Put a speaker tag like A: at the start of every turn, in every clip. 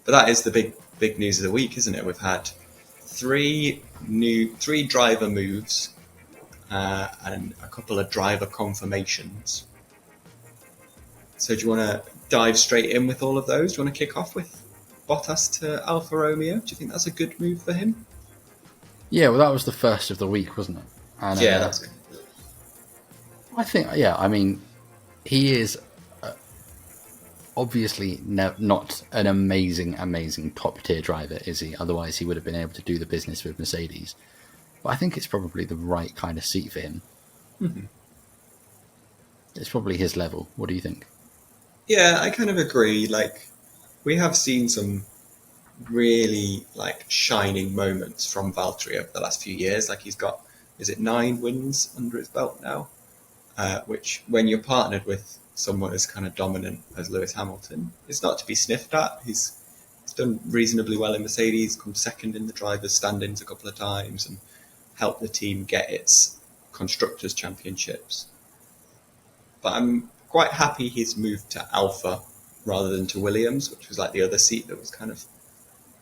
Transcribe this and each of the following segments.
A: But that is the big news of the week, isn't it? We've had three driver moves and a couple of driver confirmations. So do you want to dive straight in with all of those? Do you want to kick off with Bottas to Alfa Romeo? Do you think that's a good move for him?
B: Yeah, well, that was the first of the week, wasn't it? And,
A: yeah, that's good.
B: I think, yeah, I mean, he is obviously not an amazing top-tier driver, is he? Otherwise, he would have been able to do the business with Mercedes. But I think it's probably the right kind of seat for him.
A: Mm-hmm.
B: It's probably his level. What do you think?
A: Yeah, I kind of agree. Like, we have seen some really shining moments from Valtteri over the last few years. Like, he's got, is it 9 wins under his belt now? Which, when you're partnered with someone as kind of dominant as Lewis Hamilton, it's not to be sniffed at. He's done reasonably well in Mercedes, come second in the drivers' standings a couple of times, and helped the team get its constructors' championships. But I'm quite happy he's moved to Alfa rather than to Williams, which was like the other seat that was kind of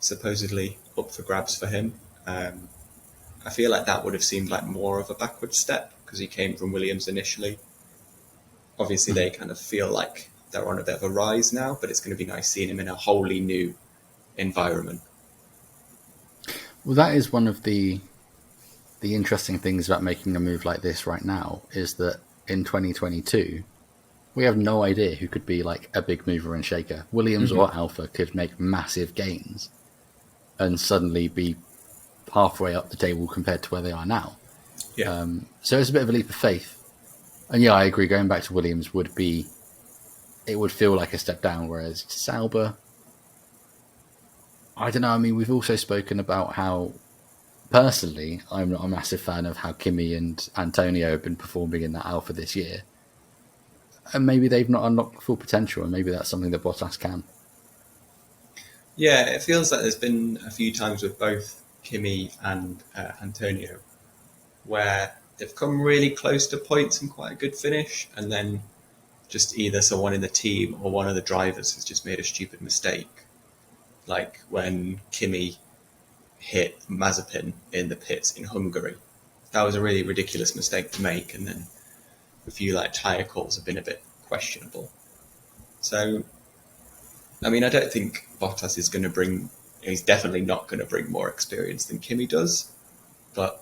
A: supposedly up for grabs for him. I feel like that would have seemed like more of a backward step because he came from Williams initially. Obviously, they kind of feel like they're on a bit of a rise now, but it's going to be nice seeing him in a wholly new environment.
B: Well, that is one of the interesting things about making a move like this right now, is that in 2022, we have no idea who could be like a big mover and shaker. Williams or Alfa could make massive gains and suddenly be halfway up the table compared to where they are now.
A: Yeah.
B: So it's a bit of a leap of faith. And yeah, I agree. Going back to Williams would feel like a step down, whereas Sauber, I don't know. I mean, we've also spoken about how, personally, I'm not a massive fan of how Kimi and Antonio have been performing in that Alfa this year. And maybe they've not unlocked full potential, and maybe that's something that Bottas can.
A: Yeah, it feels like there's been a few times with both Kimi and Antonio where they've come really close to points and quite a good finish, and then just either someone in the team or one of the drivers has just made a stupid mistake. Like when Kimi hit Mazepin in the pits in Hungary. That was a really ridiculous mistake to make, and then a few tyre calls have been a bit questionable. So, I mean, I don't think Bottas is going to bring, he's definitely not going to bring more experience than Kimi does, but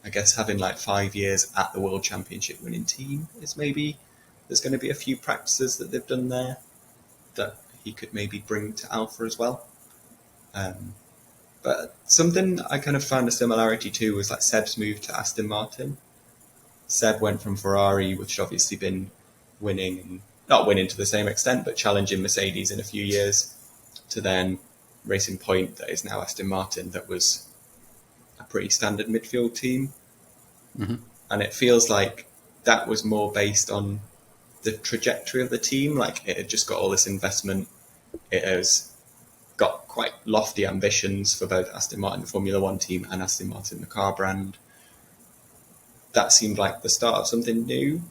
A: I guess having 5 years at the World Championship winning team is maybe, there's going to be a few practices that they've done there that he could maybe bring to Alfa as well. But something I kind of found a similarity to was Seb's move to Aston Martin. Seb went from Ferrari, which had obviously been winning, and not winning to the same extent, but challenging Mercedes in a few years, to then Racing Point, that is now Aston Martin, that was a pretty standard midfield team.
B: Mm-hmm.
A: And it feels like that was more based on the trajectory of the team. It had just got all this investment. It has got quite lofty ambitions for both Aston Martin, the Formula One team, and Aston Martin, the car brand. That seemed like the start of something new.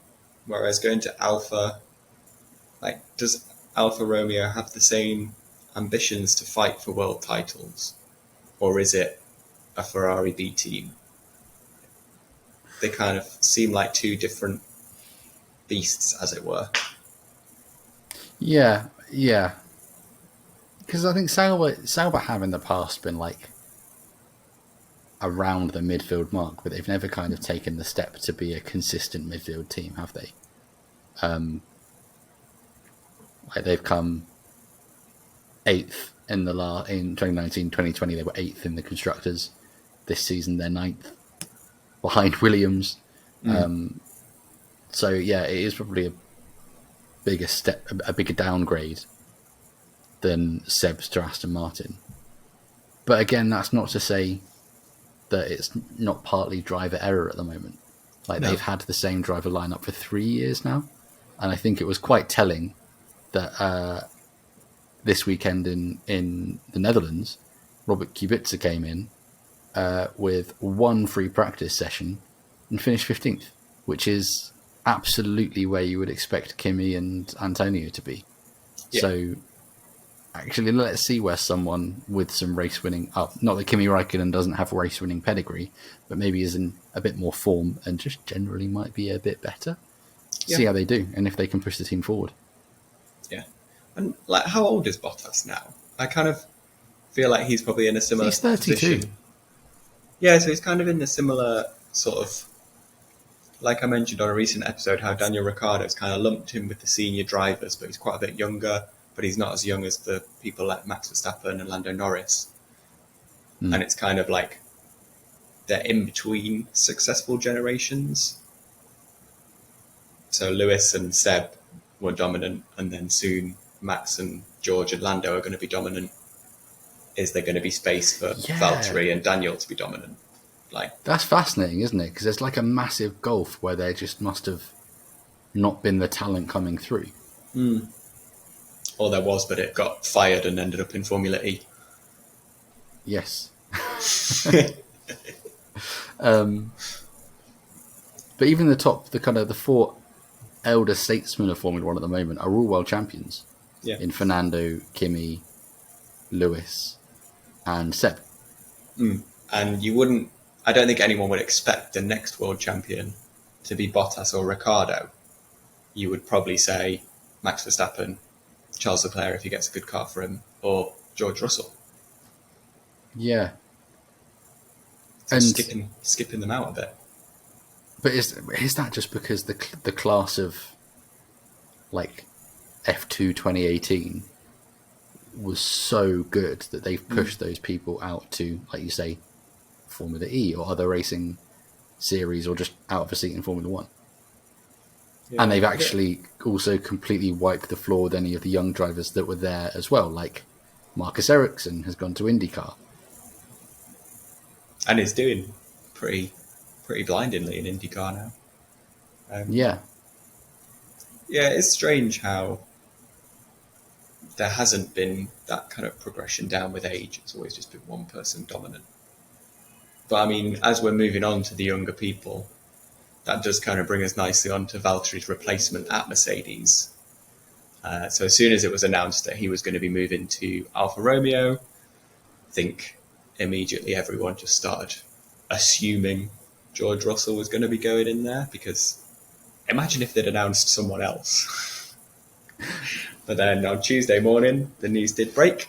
A: Whereas going to Alfa, does Alfa Romeo have the same ambitions to fight for world titles? Or is it a Ferrari B team? They kind of seem like two different beasts, as it were.
B: Yeah. Because I think Sauber have in the past been around the midfield mark, but they've never kind of taken the step to be a consistent midfield team, have they? They've come 8th in 2019, 2020. They were 8th in the constructors. This season they're 9th, behind Williams. So yeah, it is probably a bigger downgrade than Seb's to Aston Martin. But again, that's not to say that it's not partly driver error at the moment. No. They've had the same driver lineup for 3 years now, and I think it was quite telling that this weekend in the Netherlands, Robert Kubica came in with one free practice session and finished 15th, which is absolutely where you would expect Kimi and Antonio to be. Yeah. So actually, let's see where someone with some race winning, not that Kimi Räikkönen doesn't have race winning pedigree, but maybe is in a bit more form and just generally might be a bit better.
A: Yeah.
B: See how they do and if they can push the team forward.
A: Yeah. And like, how old is Bottas now? I kind of feel like he's probably in a similar
B: He's 32.
A: position. Yeah, so he's kind of in a similar sort of, like I mentioned on a recent episode, how Daniel Ricciardo's kind of lumped him with the senior drivers, but he's quite a bit younger, but he's not as young as the people like Max Verstappen and Lando Norris. And it's kind of like they're in between successful generations. So Lewis and Seb were dominant, and then soon Max and George and Lando are going to be dominant. Is there going to be space for Valtteri and Daniel to be dominant? Like,
B: that's fascinating, isn't it? Because there's like a massive gulf where there just must have not been the talent coming through.
A: Or there was, but it got fired and ended up in Formula E.
B: Yes. But even the four elder statesmen of Formula One at the moment are all world champions.
A: Yeah.
B: In Fernando, Kimi, Lewis, and Seb.
A: And I don't think anyone would expect the next world champion to be Bottas or Ricciardo. You would probably say Max Verstappen, Charles Leclerc if he gets a good car for him, or George Russell.
B: Yeah.
A: So and skipping them out a bit.
B: But is that just because the class of like F2 2018 was so good that they've pushed those people out to, like you say, Formula E or other racing series, or just out of a seat in Formula One? Yeah, and they've actually also completely wiped the floor with any of the young drivers that were there as well, like Marcus Ericsson has gone to IndyCar.
A: And is doing pretty blindingly in IndyCar now. Yeah, it's strange how there hasn't been that kind of progression down with age. It's always just been one person dominant. But I mean, as we're moving on to the younger people, that does kind of bring us nicely on to Valtteri's replacement at Mercedes. So as soon as it was announced that he was going to be moving to Alfa Romeo, I think immediately everyone just started assuming George Russell was going to be going in there, because imagine if they'd announced someone else. But then on Tuesday morning, the news did break.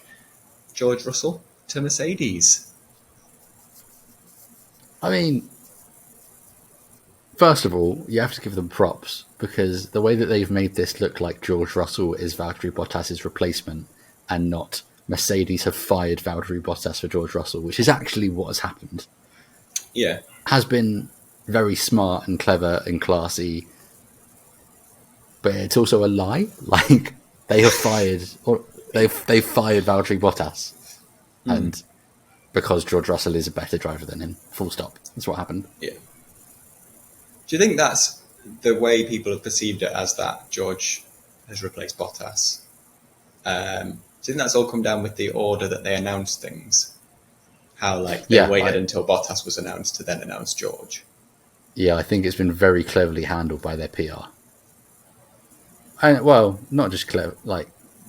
A: George Russell to Mercedes.
B: I mean, first of all, you have to give them props, because the way that they've made this look like George Russell is Valtteri Bottas' replacement and not Mercedes have fired Valtteri Bottas for George Russell, which is actually what has happened.
A: Yeah.
B: Has been very smart and clever and classy, but it's also a lie. Like, they have fired Valtteri Bottas, and because George Russell is a better driver than him, full stop. That's what happened.
A: Yeah. Do you think that's the way people have perceived it, as that George has replaced Bottas? Do you think that's all come down with the order that they announced things? How they waited until Bottas was announced to then announce George?
B: Yeah, I think it's been very cleverly handled by their PR. And, well, not just clever,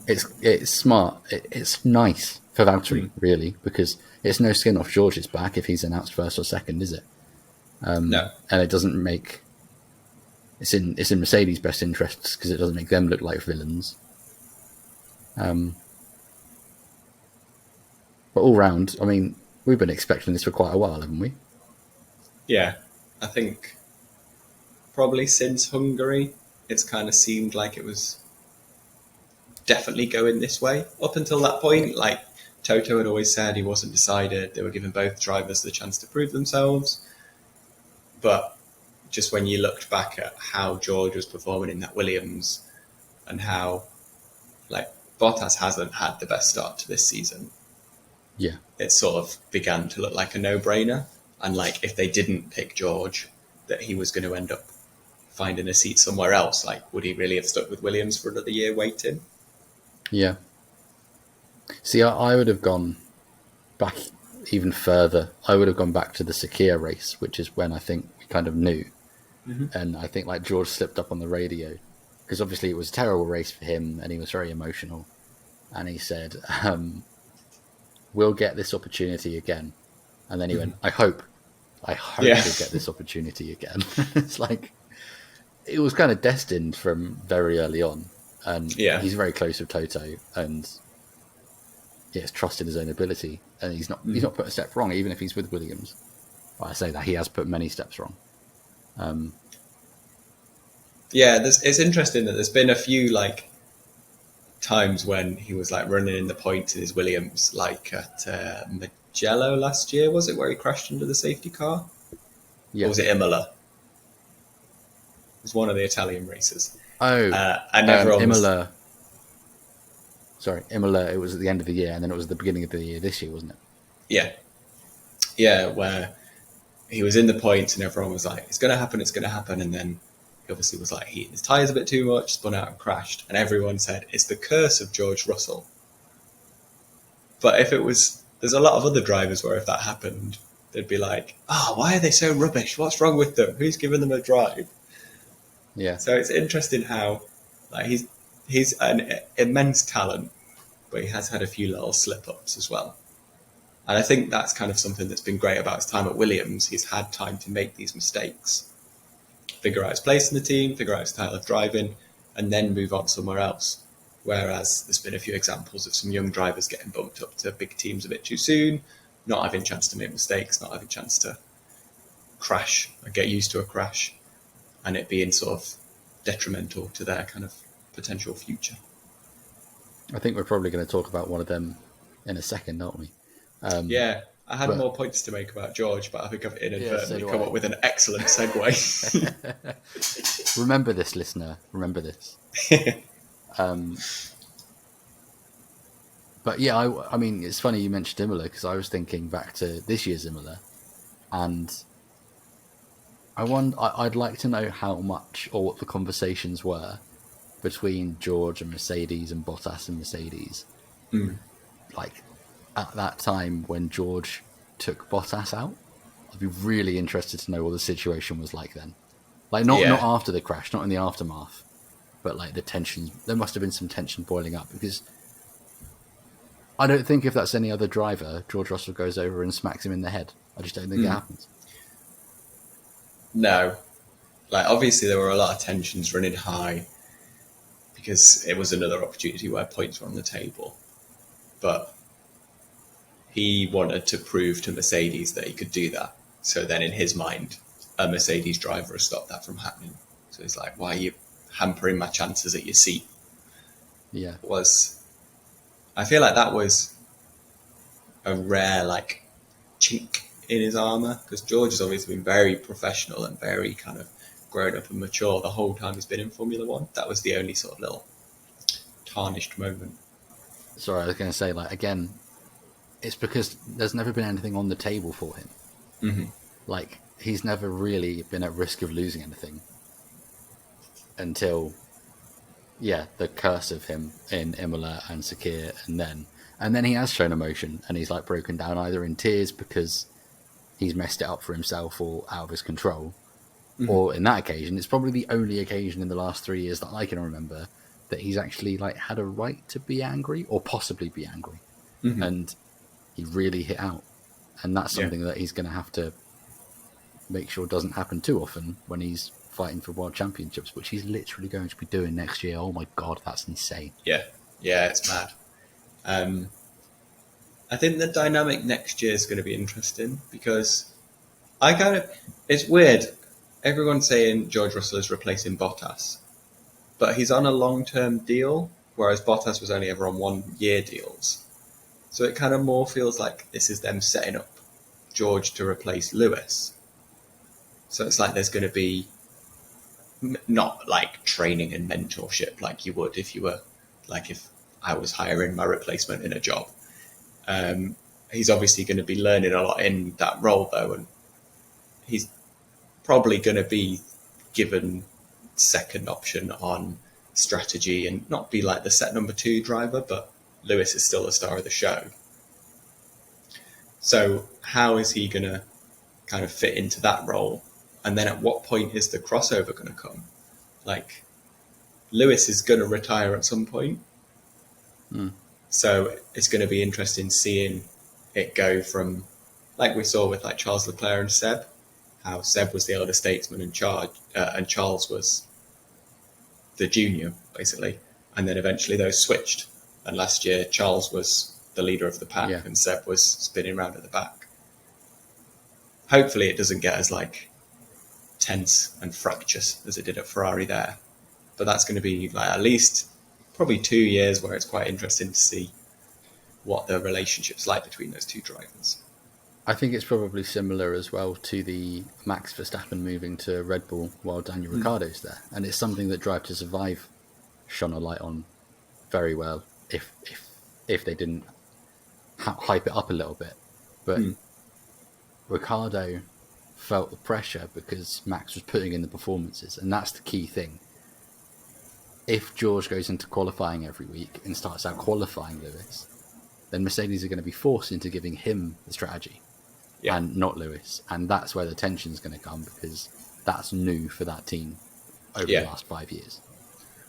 B: it's smart. It's nice for Valtteri, really, because it's no skin off George's back if he's announced first or second, is it?
A: No.
B: And it doesn't make... It's in Mercedes' best interests, because it doesn't make them look like villains. But all round, I mean, we've been expecting this for quite a while, haven't we?
A: Yeah, I think probably since Hungary, it's kind of seemed like it was definitely going this way. Up until that point, Toto had always said he wasn't decided. They were giving both drivers the chance to prove themselves. But just when you looked back at how George was performing in that Williams, and how Bottas hasn't had the best start to this season,
B: yeah,
A: it sort of began to look like a no-brainer. And if they didn't pick George, that he was going to end up finding a seat somewhere else. Would he really have stuck with Williams for another year waiting?
B: Yeah. See, I would have gone back even further. I would have gone back to the Sakir race, which is when I think we kind of knew. Mm-hmm. And I think George slipped up on the radio, because obviously it was a terrible race for him and he was very emotional. and he said, "We'll get this opportunity again." And then he went, I hope
A: Yeah.
B: we'll get this opportunity again." It's like, it was kind of destined from very early on. And
A: Yeah.
B: he's very close with Toto, and he has trust in his own ability. And he's not put a step wrong, even if he's with Williams. Well, I say that, he has put many steps wrong.
A: Yeah, it's interesting that there's been a few like times when he was like running in the points in his Williams, like at Mugello last year, was it, where he crashed under the safety car?
B: Yeah.
A: Or was it Imola? It was one of the Italian races.
B: Oh,
A: and everyone
B: Imola. Sorry, Imola. It was at the end of the year, and then it was at the beginning of the year this year, wasn't it?
A: Yeah. Yeah, where he was in the points and everyone was like, it's going to happen. And then he obviously was like heating his tyres a bit too much, spun out and crashed. And everyone said, it's the curse of George Russell. But if it was, there's a lot of other drivers where if that happened, they'd be like, oh, why are they so rubbish? What's wrong with them? Who's giving them a drive?
B: Yeah.
A: So it's interesting how like he's an immense talent, but he has had a few little slip-ups as well. And I think that's kind of something that's been great about his time at Williams. He's had time to make these mistakes, figure out his place in the team, figure out his style of driving, and then move on somewhere else. Whereas there's been a few examples of some young drivers getting bumped up to big teams a bit too soon, not having a chance to make mistakes, not having a chance to crash or get used to a crash, and it being sort of detrimental to their kind of potential future.
B: I think we're probably going to talk about one of them in a second, aren't we?
A: Yeah, I had more points to make about George, but I think I've inadvertently come up with an excellent segue.
B: Remember this, listener. Remember this. But yeah, I mean, it's funny you mentioned Imola, because I was thinking back to this year's Imola, and I'd like to know how much or what the conversations were between George and Mercedes and Bottas and Mercedes. Like, at that time when George took Bottas out, I'd be really interested to know what the situation was like then. Like, not after the crash, not in the aftermath, but like the tension. There must have been some tension boiling up, because I don't think if that's any other driver, George Russell goes over and smacks him in the head. I just don't think it happens.
A: No. Like, obviously there were a lot of tensions running high because it was another opportunity where points were on the table. But he wanted to prove to Mercedes that he could do that. So then in his mind, a Mercedes driver has stopped that from happening. So he's like, why are you hampering my chances at your seat?
B: Yeah.
A: I feel like that was a rare like chink in his armour, because George has always been very professional and very kind of grown up and mature the whole time he's been in Formula One. That was the only sort of little tarnished moment.
B: Sorry, I was going to say, like, again, it's because there's never been anything on the table for him.
A: Mm-hmm.
B: Like, he's never really been at risk of losing anything until, the curse of him in Imola and Sakir, and then he has shown emotion, and he's like broken down either in tears because he's messed it up for himself or out of his control, or in that occasion, it's probably the only occasion in the last 3 years that I can remember that he's actually like had a right to be angry or possibly be angry, and he really hit out, and that's something that he's going to have to make sure doesn't happen too often when he's fighting for world championships, which he's literally going to be doing next year. Oh my god, that's insane.
A: Yeah, it's mad. I think the dynamic next year is going to be interesting, because it's weird. Everyone's saying George Russell is replacing Bottas, but he's on a long-term deal, whereas Bottas was only ever on 1-year deals. So it kind of more feels like this is them setting up George to replace Lewis. So it's like there's going to be not like training and mentorship like you would if you were, like if I was hiring my replacement in a job. He's obviously going to be learning a lot in that role though, and he's probably going to be given second option on strategy and not be like the set number 2 driver, but Lewis is still the star of the show. So how is he going to kind of fit into that role? And then at what point is the crossover going to come? Like, Lewis is going to retire at some point. So it's going to be interesting seeing it go from, like we saw with like Charles Leclerc and Seb, how Seb was the elder statesman in charge, and Charles was the junior, basically. And then eventually those switched. And last year, Charles was the leader of the pack,
B: Yeah.
A: and Seb was spinning around at the back. Hopefully, it doesn't get as like tense and fractious as it did at Ferrari there. But that's going to be like at least probably 2 years where it's quite interesting to see what the relationship's like between those two drivers.
B: I think it's probably similar as well to the Max Verstappen moving to Red Bull while Daniel Ricciardo's there, and it's something that Drive to Survive shone a light on very well. If they didn't hype it up a little bit, but Ricciardo felt the pressure because Max was putting in the performances, and that's the key thing. If George goes into qualifying every week and starts out qualifying Lewis, then Mercedes are going to be forced into giving him the strategy. Yeah. And not Lewis. And that's where the tension's going to come, because that's new for that team over the last 5 years.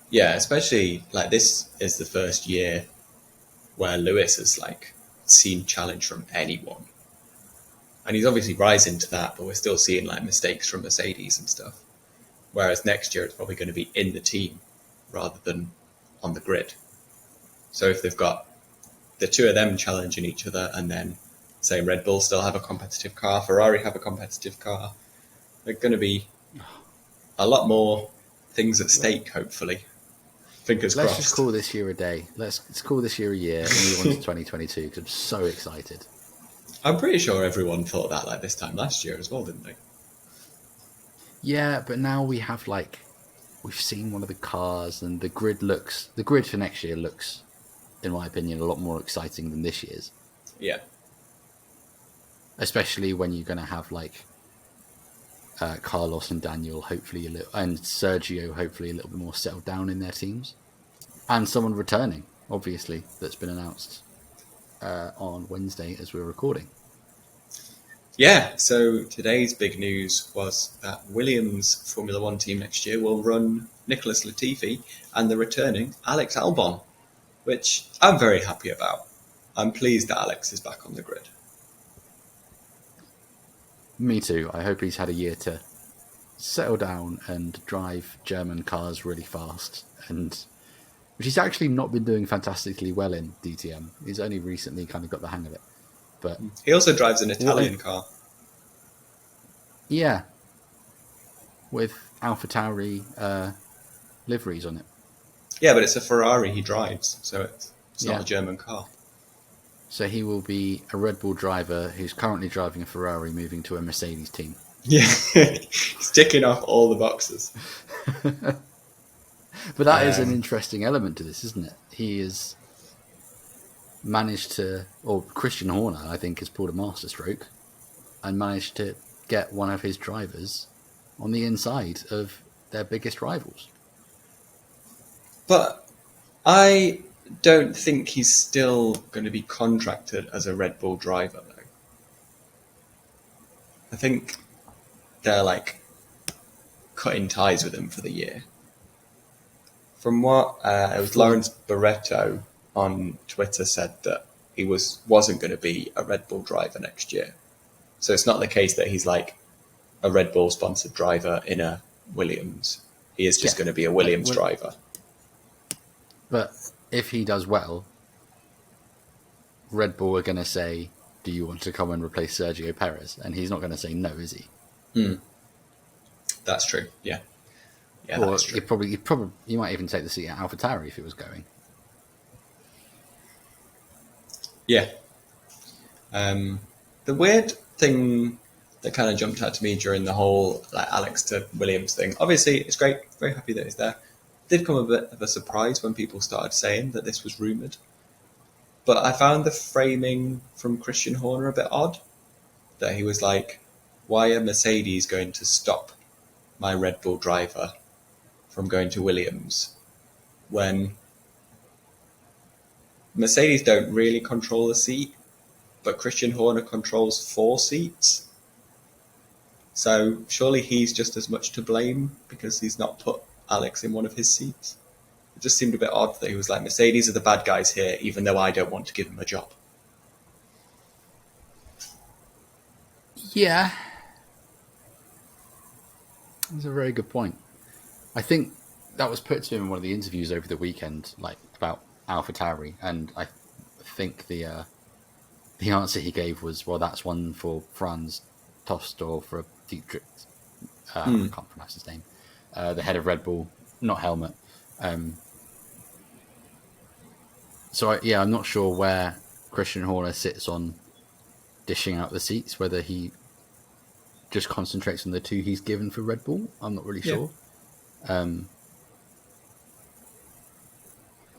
A: Yeah, especially like this is the first year where Lewis has like seen challenge from anyone. And he's obviously rising to that, but we're still seeing like mistakes from Mercedes and stuff. Whereas next year it's probably going to be in the team rather than on the grid. So if they've got the two of them challenging each other, and then say Red Bull still have a competitive car, Ferrari have a competitive car, there are going to be a lot more things at stake, hopefully. Fingers crossed.
B: Let's just call this year a day. Let's call this year a year and move on to 2022, because I'm so excited.
A: I'm pretty sure everyone thought that like this time last year as well, didn't they?
B: Yeah, but now we have like, we've seen one of the cars, and the grid for next year looks, in my opinion, a lot more exciting than this year's.
A: Yeah.
B: Especially when you're going to have like Carlos and Daniel, hopefully and Sergio, hopefully a little bit more settled down in their teams, and someone returning, obviously, that's been announced on Wednesday as we're recording.
A: Yeah, so today's big news was that Williams' Formula One team next year will run Nicholas Latifi and the returning Alex Albon, which I'm very happy about. I'm pleased that Alex is back on the grid.
B: Me too. I hope he's had a year to settle down and drive German cars really fast, which he's actually not been doing fantastically well in DTM. He's only recently kind of got the hang of it. But
A: he also drives an Italian car.
B: Yeah. With Alfa Tauri liveries on it.
A: Yeah, but it's a Ferrari he drives, so it's not a German car.
B: So he will be a Red Bull driver who's currently driving a Ferrari moving to a Mercedes team.
A: Yeah, he's ticking off all the boxes.
B: But that is an interesting element to this, isn't it? He has managed to, or Christian Horner, I think, has pulled a masterstroke and managed to get one of his drivers on the inside of their biggest rivals.
A: But I don't think he's still going to be contracted as a Red Bull driver, though. I think they're like cutting ties with him for the year. From what it was Lawrence Barretto on Twitter said that he wasn't going to be a Red Bull driver next year. So it's not the case that he's like a Red Bull sponsored driver in a Williams. He is just going to be a Williams driver.
B: But if he does well, Red Bull are going to say, do you want to come and replace Sergio Perez? And he's not going to say no, is he?
A: That's true, yeah. Yeah,
B: or
A: that's true.
B: You might even take the seat at Alfa Tauri if it was going.
A: Yeah. The weird thing that kind of jumped out to me during the whole like Alex to Williams thing, obviously it's great, very happy that he's there. It did come a bit of a surprise when people started saying that this was rumoured. But I found the framing from Christian Horner a bit odd. That he was like, why are Mercedes going to stop my Red Bull driver from going to Williams when Mercedes don't really control the seat, but Christian Horner controls 4 seats? So surely he's just as much to blame because he's not put Alex in one of his seats. It just seemed a bit odd that he was like, Mercedes are the bad guys here, even though I don't want to give them a job.
B: Yeah. That's a very good point. I think that was put to him in one of the interviews over the weekend, like about AlphaTauri, and I think the answer he gave was, well, that's one for Franz Tost or for Dietrich. I can't pronounce his name. The head of Red Bull, not Helmut. I'm not sure where Christian Horner sits on dishing out the seats, whether he just concentrates on the two he's given for Red Bull. I'm not really sure.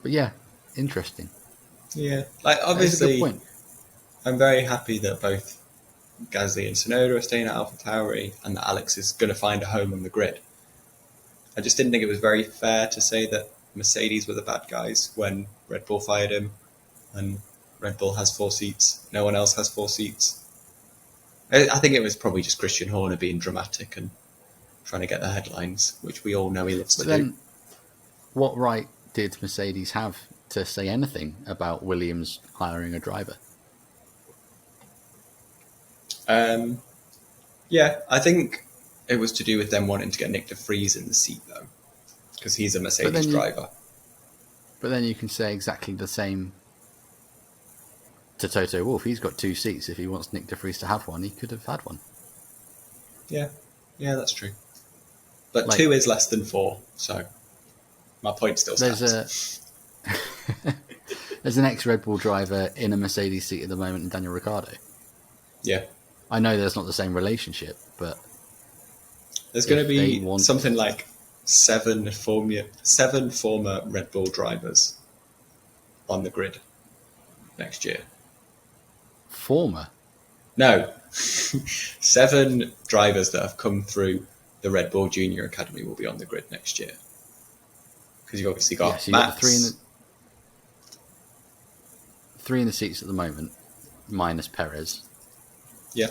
B: But yeah, interesting.
A: Yeah, like obviously, I'm very happy that both Gasly and Tsunoda are staying at AlphaTauri and that Alex is going to find a home on the grid. I just didn't think it was very fair to say that Mercedes were the bad guys when Red Bull fired him and Red Bull has 4 seats. No one else has 4 seats. I think it was probably just Christian Horner being dramatic and trying to get the headlines, which we all know he loves to do.
B: What right did Mercedes have to say anything about Williams hiring a driver?
A: Yeah, I think it was to do with them wanting to get Nick de Vries in the seat, though, because he's a Mercedes driver.
B: But then you can say exactly the same to Toto Wolff. He's got 2 seats. If he wants Nick de Vries to have one, he could have had one.
A: Yeah, that's true. But 2 is less than 4, so my point still stands.
B: There's an ex-Red Bull driver in a Mercedes seat at the moment, in Daniel Ricciardo.
A: Yeah.
B: I know there's not the same relationship, but
A: there's going to be something like 7 former Red Bull drivers on the grid next year.
B: Former?
A: No. 7 drivers that have come through the Red Bull Junior Academy will be on the grid next year. Because you've obviously got
B: so
A: Max.
B: Got three in the seats at the moment, minus Perez.
A: Yeah.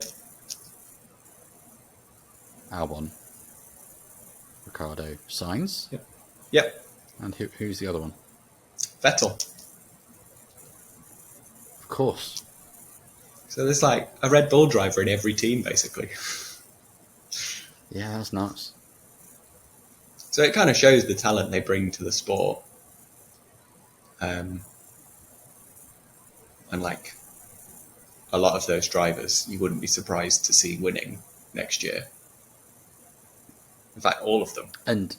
B: Albon, Ricciardo, Sainz.
A: Yep.
B: And who's the other one?
A: Vettel.
B: Of course.
A: So there's like a Red Bull driver in every team, basically.
B: Yeah, that's nuts.
A: So it kind of shows the talent they bring to the sport. And like a lot of those drivers, you wouldn't be surprised to see winning next year. In fact, all of them.
B: And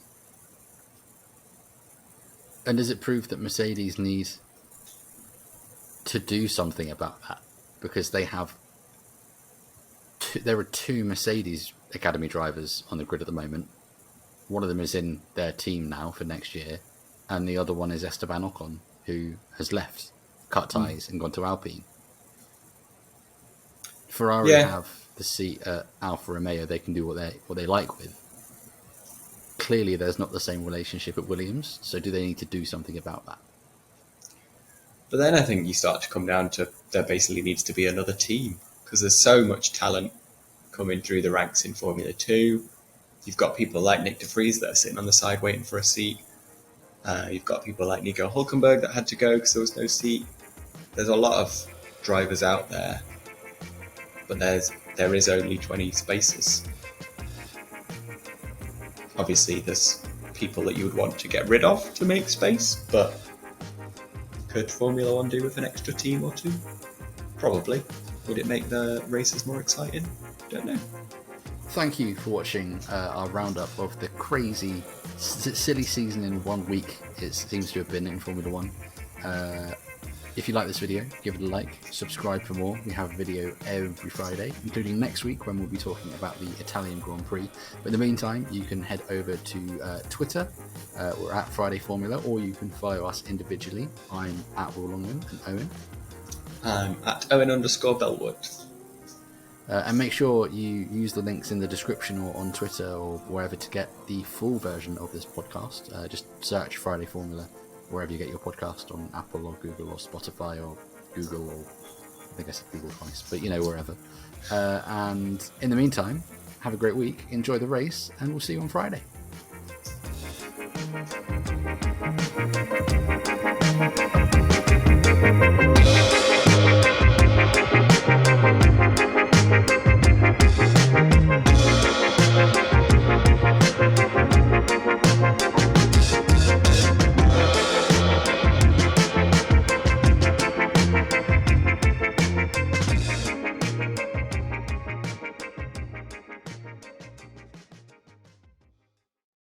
B: does it prove that Mercedes need to do something about that? Because they have there are 2 Mercedes Academy drivers on the grid at the moment. One of them is in their team now for next year, and the other one is Esteban Ocon, who has left, cut ties, and gone to Alpine. Ferrari have the seat at Alfa Romeo; they can do what they like with. Clearly, there's not the same relationship at Williams, so do they need to do something about that?
A: But then I think you start to come down to there basically needs to be another team, because there's so much talent coming through the ranks in Formula 2. You've got people like Nick de Vries that are sitting on the side waiting for a seat. You've got people like Nico Hülkenberg that had to go because there was no seat. There's a lot of drivers out there, but there is only 20 spaces. Obviously, there's people that you would want to get rid of to make space, but could Formula 1 do with an extra team or 2? Probably. Would it make the races more exciting? Don't know.
B: Thank you for watching our roundup of the crazy, silly season in 1 week it seems to have been in Formula 1. If you like this video, give it a like, subscribe for more. We have a video every Friday, including next week when we'll be talking about the Italian Grand Prix. But in the meantime, you can head over to Twitter, we're at Friday Formula, or you can follow us individually. I'm at Will Longman, and Owen.
A: I'm at Owen_Bellwood.
B: And make sure you use the links in the description or on Twitter or wherever to get the full version of this podcast. Just search Friday Formula wherever you get your podcast, on Apple or Google or Spotify or Google, or I think I said Google twice, but wherever. And in the meantime, have a great week, enjoy the race, and we'll see you on Friday.